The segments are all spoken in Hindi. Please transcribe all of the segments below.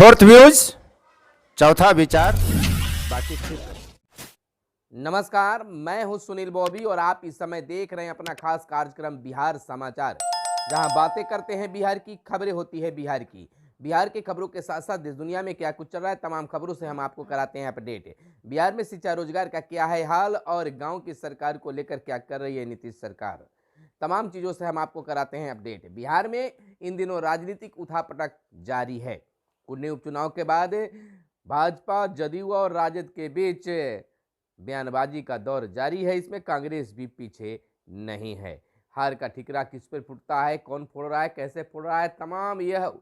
फोर्थ व्यूज, चौथा विचार, बाकी ठीक। नमस्कार, मैं हूं सुनील बॉबी और आप इस समय देख रहे हैं अपना खास कार्यक्रम बिहार समाचार, जहां बातें करते हैं बिहार की, खबरें होती है बिहार की। बिहार के खबरों के साथ साथ देश दुनिया में क्या कुछ चल रहा है, तमाम खबरों से हम आपको कराते हैं अपडेट। बिहार में शिक्षा रोजगार का क्या है हाल और गांव की सरकार को लेकर क्या कर रही है नीतीश सरकार, तमाम चीज़ों से हम आपको कराते हैं अपडेट। बिहार में इन दिनों राजनीतिक उठापटक जारी है। कुन्नी उपचुनाव के बाद भाजपा, जदयू और राजद के बीच बयानबाजी का दौर जारी है। इसमें कांग्रेस भी पीछे नहीं है। हार का ठिकरा किस पर फूटता है, कौन फोड़ रहा है, कैसे फोड़ रहा है, तमाम यह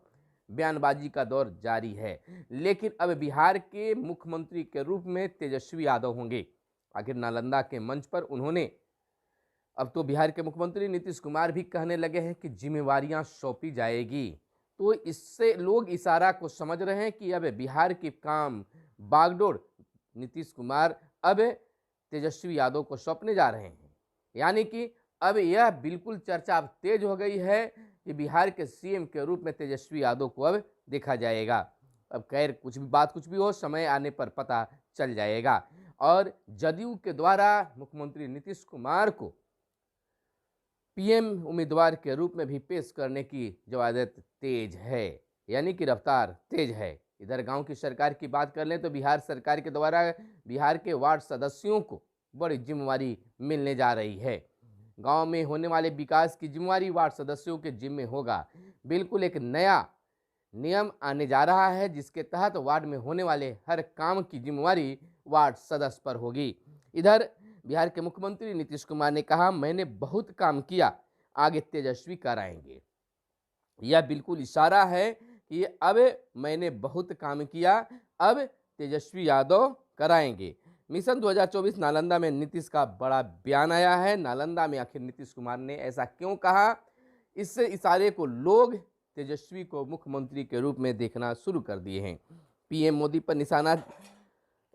बयानबाजी का दौर जारी है। लेकिन अब बिहार के मुख्यमंत्री के रूप में तेजस्वी यादव होंगे। आखिर नालंदा के मंच पर उन्होंने, अब तो बिहार के मुख्यमंत्री नीतीश कुमार भी कहने लगे हैं कि जिम्मेवारियां सौंपी जाएगी। तो इससे लोग इशारा को समझ रहे हैं कि अब बिहार की काम बागडोर नीतीश कुमार अब तेजस्वी यादव को सौंपने जा रहे हैं। यानी कि अब यह बिल्कुल चर्चा अब तेज हो गई है कि बिहार के सीएम के रूप में तेजस्वी यादव को अब देखा जाएगा। अब खैर कुछ भी हो, समय आने पर पता चल जाएगा। और जदयू के द्वारा मुख्यमंत्री नीतीश कुमार को पीएम उम्मीदवार के रूप में भी पेश करने की जवादत तेज है, यानी कि रफ्तार तेज है। इधर गांव की सरकार की बात कर लें तो बिहार सरकार के द्वारा बिहार के वार्ड सदस्यों को बड़ी जिम्मेवारी मिलने जा रही है। गांव में होने वाले विकास की जिम्मेवारी वार्ड सदस्यों के जिम्मे होगा। बिल्कुल एक नया नियम आने जा रहा है जिसके तहत वार्ड में होने वाले हर काम की जिम्मेवारी वार्ड सदस्य पर होगी। इधर बिहार के मुख्यमंत्री नीतीश कुमार ने कहा, मैंने बहुत काम किया, आगे तेजस्वी कराएंगे। यह बिल्कुल इशारा है कि अब मैंने बहुत काम किया, अब तेजस्वी यादव कराएंगे। मिशन 2024 नालंदा में नीतीश का बड़ा बयान आया है। नालंदा में आखिर नीतीश कुमार ने ऐसा क्यों कहा, इससे इशारे को लोग तेजस्वी को मुख्यमंत्री के रूप में देखना शुरू कर दिए हैं। पीएम मोदी पर निशाना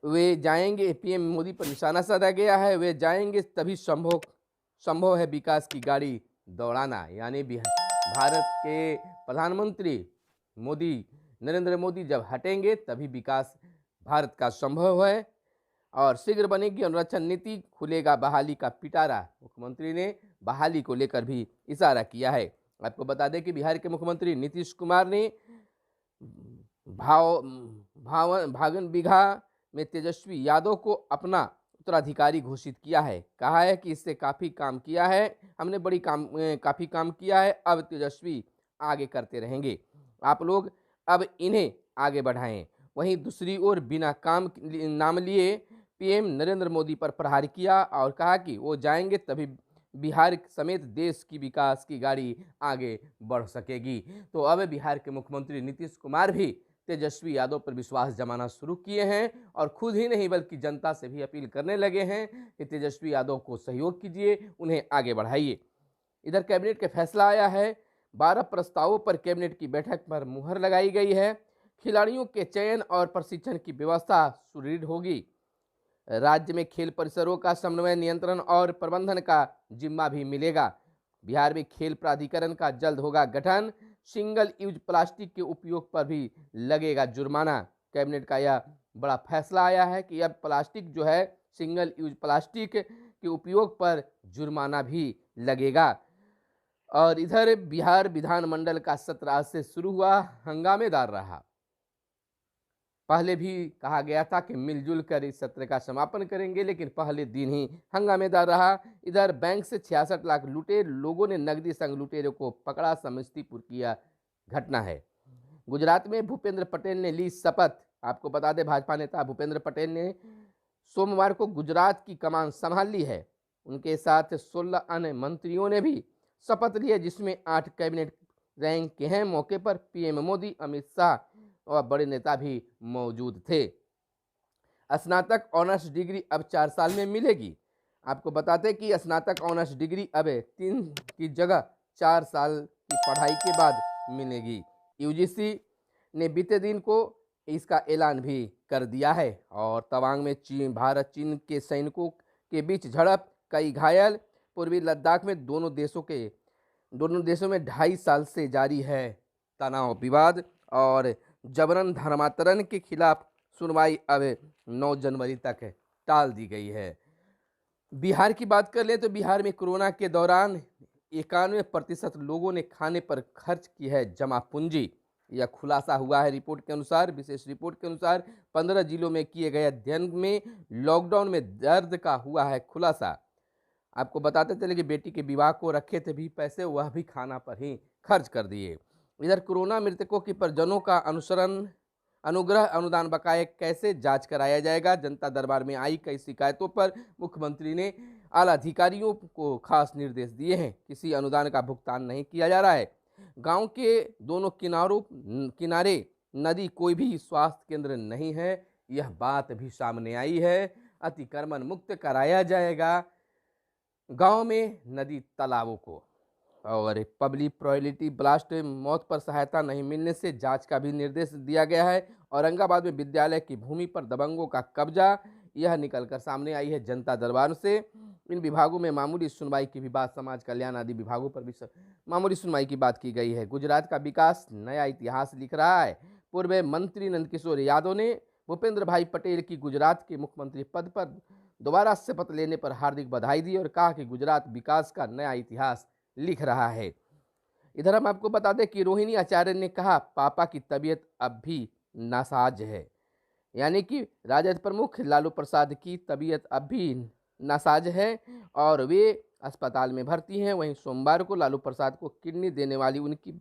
वे जाएंगे, पीएम मोदी पर निशाना साधा गया है, वे जाएंगे तभी संभव है विकास की गाड़ी दौड़ाना। यानी भारत के प्रधानमंत्री नरेंद्र मोदी जब हटेंगे तभी विकास भारत का संभव है और शीघ्र बनेगी अनुरक्षण नीति, खुलेगा बहाली का पिटारा। मुख्यमंत्री ने बहाली को लेकर भी इशारा किया है। आपको बता दें कि बिहार के मुख्यमंत्री नीतीश कुमार ने भागन बिघा में तेजस्वी यादव को अपना उत्तराधिकारी घोषित किया है। कहा है कि इससे काफ़ी काम किया है, हमने काफ़ी काम किया है, अब तेजस्वी आगे करते रहेंगे, आप लोग अब इन्हें आगे बढ़ाएं। वहीं दूसरी ओर बिना काम नाम लिए पीएम नरेंद्र मोदी पर प्रहार किया और कहा कि वो जाएंगे तभी बिहार समेत देश की विकास की गाड़ी आगे बढ़ सकेगी। तो अब बिहार के मुख्यमंत्री नीतीश कुमार भी तेजस्वी यादव पर विश्वास जमाना शुरू किए हैं और खुद ही नहीं बल्कि जनता से भी अपील करने लगे हैं कि तेजस्वी यादव को सहयोग कीजिए, उन्हें आगे बढ़ाइए। इधर कैबिनेट का फैसला आया है। 12 प्रस्तावों पर कैबिनेट की बैठक पर मुहर लगाई गई है। खिलाड़ियों के चयन और प्रशिक्षण की व्यवस्था सुदृढ़ होगी। राज्य में खेल परिसरों का समन्वय, नियंत्रण और प्रबंधन का जिम्मा भी मिलेगा। बिहार में खेल प्राधिकरण का जल्द होगा गठन। सिंगल यूज प्लास्टिक के उपयोग पर भी लगेगा जुर्माना। कैबिनेट का यह बड़ा फैसला आया है कि अब प्लास्टिक जो है, सिंगल यूज प्लास्टिक के उपयोग पर जुर्माना भी लगेगा। और इधर बिहार विधानमंडल का सत्र आज से शुरू हुआ, हंगामेदार रहा। पहले भी कहा गया था कि मिलजुल कर इस सत्र का समापन करेंगे, लेकिन पहले दिन ही हंगामेदार रहा। इधर बैंक से 66 लाख लूटे, लोगों ने नकदी संग लुटेरों को पकड़ा, समस्तीपुर की यह घटना है। गुजरात में भूपेंद्र पटेल ने ली शपथ। आपको बता दें, भाजपा नेता भूपेंद्र पटेल ने सोमवार को गुजरात की कमान संभाल ली है। उनके साथ 16 अन्य मंत्रियों ने भी शपथ ली है, जिसमें 8 कैबिनेट रैंक के हैं। मौके पर पीएम मोदी, अमित शाह और बड़े नेता भी मौजूद थे। स्नातक ऑनर्स डिग्री अब 4 साल में मिलेगी। आपको बताते कि स्नातक ऑनर्स डिग्री अब 3 की जगह 4 साल की पढ़ाई के बाद मिलेगी। यूजीसी ने बीते दिन को इसका ऐलान भी कर दिया है। और तवांग में भारत चीन के सैनिकों के बीच झड़प, कई घायल। पूर्वी लद्दाख में दोनों देशों में 2.5 साल से जारी है तनाव विवाद। और जबरन धर्मांतरण के खिलाफ सुनवाई अब 9 जनवरी तक टाल दी गई है। बिहार की बात कर लें तो बिहार में कोरोना के दौरान 91% लोगों ने खाने पर खर्च की है जमा पूंजी। यह खुलासा हुआ है रिपोर्ट के अनुसार। विशेष रिपोर्ट के अनुसार 15 जिलों में किए गए अध्ययन में लॉकडाउन में दर्द का हुआ है खुलासा। आपको बताते चले कि बेटी के विवाह को रखे थे भी पैसे, वह भी खाना पर ही खर्च कर दिए। इधर कोरोना मृतकों के परिजनों का अनुग्रह अनुदान बकाये कैसे जांच कराया जाएगा। जनता दरबार में आई कई शिकायतों पर मुख्यमंत्री ने आला अधिकारियों को खास निर्देश दिए हैं। किसी अनुदान का भुगतान नहीं किया जा रहा है। गांव के दोनों किनारे नदी, कोई भी स्वास्थ्य केंद्र नहीं है, यह बात भी सामने आई है। अतिक्रमण मुक्त कराया जाएगा गांव में नदी तालाबों को। और पब्लिक प्रॉपर्टी ब्लास्ट मौत पर सहायता नहीं मिलने से जांच का भी निर्देश दिया गया है। औरंगाबाद में विद्यालय की भूमि पर दबंगों का कब्जा, यह निकलकर सामने आई है जनता दरबार से। इन विभागों में मामूली सुनवाई की भी बात, समाज कल्याण आदि विभागों पर भी मामूली सुनवाई की बात की गई है। गुजरात का विकास नया इतिहास लिख रहा है। पूर्व मंत्री नंदकिशोर यादव ने भूपेंद्र भाई पटेल की गुजरात के मुख्यमंत्री पद पर दोबारा शपथ लेने पर हार्दिक बधाई दी और कहा कि गुजरात विकास का नया इतिहास लिख रहा है। इधर हम आपको बता दें कि रोहिणी आचार्य ने कहा पापा की तबीयत अब भी नासाज है। यानी कि राजद प्रमुख लालू प्रसाद की तबीयत अब भी नासाज है और वे अस्पताल में भर्ती हैं। वहीं सोमवार को लालू प्रसाद को किडनी देने वाली उनकी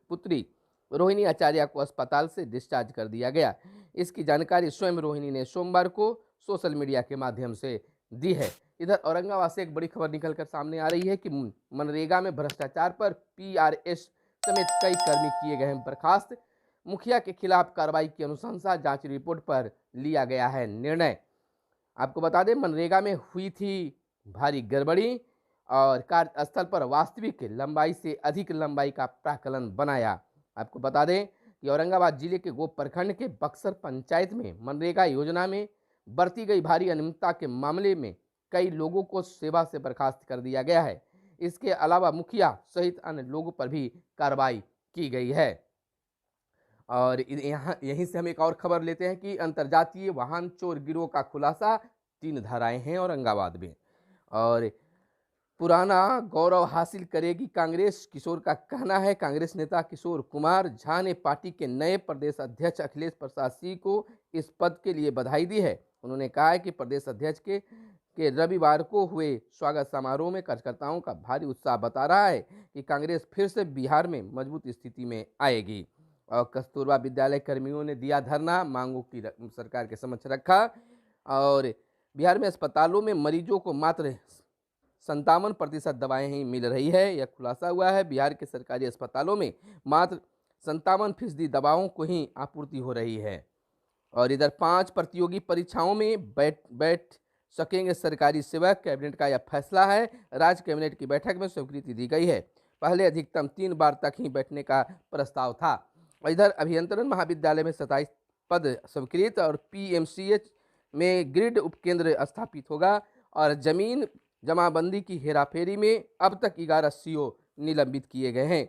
पुत्री रोहिणी आचार्य को अस्पताल से डिस्चार्ज कर दिया गया। इसकी जानकारी स्वयं रोहिणी ने सोमवार को सोशल मीडिया के माध्यम से दी है। इधर औरंगाबाद से एक बड़ी खबर निकलकर सामने आ रही है कि मनरेगा में भ्रष्टाचार पर पीआरएस समेत कई कर्मी किए गए हैं बर्खास्त। मुखिया के खिलाफ कार्रवाई की अनुशंसा, जांच रिपोर्ट पर लिया गया है निर्णय। आपको बता दें मनरेगा में हुई थी भारी गड़बड़ी और कार्यस्थल पर वास्तविक लंबाई से अधिक लंबाई का प्राक्कलन बनाया। आपको बता दें कि औरंगाबाद जिले के गोप प्रखंड के बक्सर पंचायत में मनरेगा योजना में बरती गई भारी अनियमितता के मामले में कई लोगों को सेवा से बर्खास्त कर दिया गया है। इसके अलावा मुखिया सहित अन्य लोगों पर भी कार्रवाई की गई है। और यहीं से हम एक और खबर लेते हैं कि अंतर्जातीय वाहन चोर गिरोह का खुलासा, 3 धाराएं हैं औरंगाबाद में। और पुराना गौरव हासिल करेगी कांग्रेस, किशोर का कहना है। कांग्रेस नेता किशोर कुमार झा ने पार्टी के नए प्रदेश अध्यक्ष अखिलेश प्रसाद सिंह को इस पद के लिए बधाई दी है। उन्होंने कहा है कि प्रदेश अध्यक्ष के रविवार को हुए स्वागत समारोह में कार्यकर्ताओं का भारी उत्साह बता रहा है कि कांग्रेस फिर से बिहार में मजबूत स्थिति में आएगी। और कस्तूरबा विद्यालय कर्मियों ने दिया धरना, मांगों की सरकार के समक्ष रखा। और बिहार में अस्पतालों में मरीजों को मात्र 57% दवाएं ही मिल रही है, यह खुलासा हुआ है। बिहार के सरकारी अस्पतालों में मात्र 57% दवाओं को ही आपूर्ति हो रही है। और इधर 5 प्रतियोगी परीक्षाओं में बैठ सकेंगे सरकारी सेवक, कैबिनेट का यह फैसला है। राज्य कैबिनेट की बैठक में स्वीकृति दी गई है। पहले अधिकतम 3 बार तक ही बैठने का प्रस्ताव था। और इधर अभियंत्रण महाविद्यालय में 27 पद स्वीकृत और पीएमसीएच में ग्रिड उपकेंद्र स्थापित होगा। और जमीन जमाबंदी की हेराफेरी में अब तक 11 सीओ निलंबित किए गए हैं।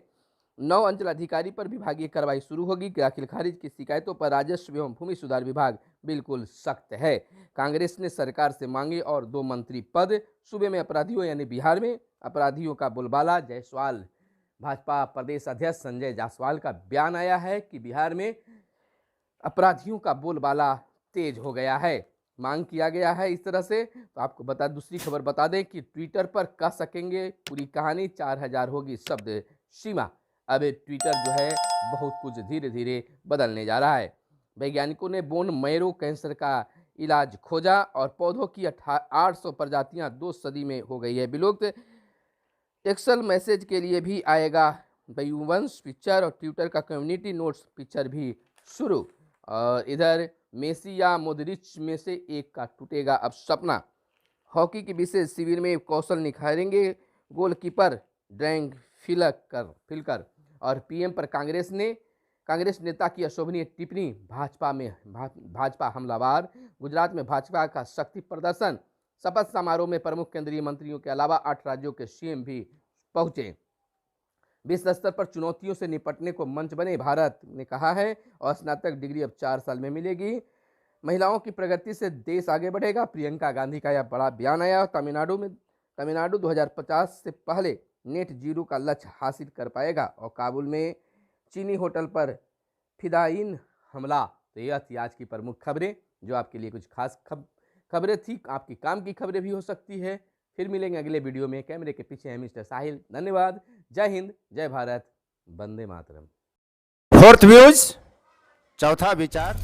9 अंचलाधिकारी पर विभागीय कार्रवाई शुरू होगी। दाखिल खारिज की शिकायतों पर राजस्व एवं भूमि सुधार विभाग बिल्कुल सख्त है। कांग्रेस ने सरकार से मांगे और 2 मंत्री पद। सूबे में अपराधियों यानी बिहार में अपराधियों का बोलबाला, जायसवाल। भाजपा प्रदेश अध्यक्ष संजय जायसवाल का बयान आया है कि बिहार में अपराधियों का बोलबाला तेज हो गया है, मांग किया गया है इस तरह से। तो आपको दूसरी खबर बता दें कि ट्विटर पर कह सकेंगे पूरी कहानी, 4000 होगी शब्द सीमा। अब ट्विटर जो है बहुत कुछ धीरे धीरे बदलने जा रहा है। वैज्ञानिकों ने बोन मैरो कैंसर का इलाज खोजा और पौधों की 800 प्रजातियां 2 सदी में हो गई है विलुप्त। एक्सेल मैसेज के लिए भी आएगा वंश पिक्चर और ट्विटर का कम्युनिटी नोट्स पिक्चर भी शुरू। और इधर मेसी या मोदरिच में से एक का टूटेगा अब सपना। हॉकी की विशेष शिविर में कौशल निखारेंगे गोलकीपर ड्रैंग फिलकर। और पीएम पर कांग्रेस नेता की अशोभनीय टिप्पणी, भाजपा हमलावार। गुजरात में भाजपा का शक्ति प्रदर्शन। शपथ समारोह में प्रमुख केंद्रीय मंत्रियों के अलावा 8 राज्यों के सीएम भी पहुंचे। विश्व स्तर पर चुनौतियों से निपटने को मंच बने भारत ने कहा है और स्नातक डिग्री अब 4 साल में मिलेगी। महिलाओं की प्रगति से देश आगे बढ़ेगा। प्रियंका गांधी का यह बड़ा बयान आया। तमिलनाडु 2050 से पहले नेट जीरो का लक्ष्य हासिल कर पाएगा। और काबुल में चीनी होटल पर फिदायीन हमला। तो यह थी आज की प्रमुख खबरें, जो आपके लिए कुछ खास खबरें थी, आपकी काम की खबरें भी हो सकती है। फिर मिलेंगे अगले वीडियो में। कैमरे के पीछे है मिस्टर साहिल। धन्यवाद। जय हिंद, जय भारत, वंदे मातरम। फोर्थ व्यूज, चौथा विचार।